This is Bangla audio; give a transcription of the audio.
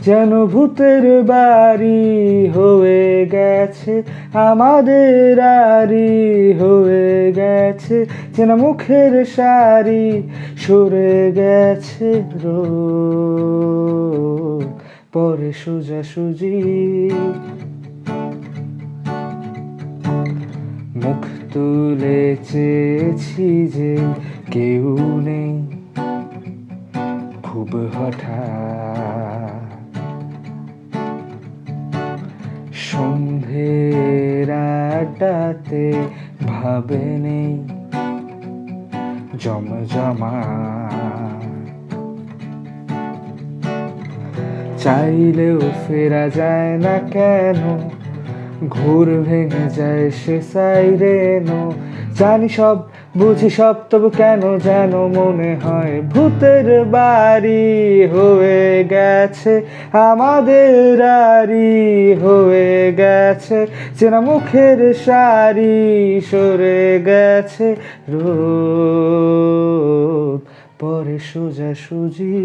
যেন ভূতের বাড়ি হয়ে গেছে আমাদের আড়ি হয়ে গেছে, যেন মুখের শাড়ি সরে গেছে রোদ পরে সোজাসুজি। মুখ তুলে চেয়েছি যে কেউ নেই, খুব হঠাৎ সন্ধ্যের আড্ডাতে ভাবে নেই জমজমা। চাইলেও ফেরা যায় না কেন, ঘুর ভেঙে যায় সে সাইরেনো। জানি সব বুঝি সব, তবু কেন যেন মনে হয় ভূতের বাড়ি হয়ে গেছে আমাদের আড়ি হয়ে গেছে, চেনা মুখের শাড়ি সরে গেছে রোদ পরে সোজাসুজি।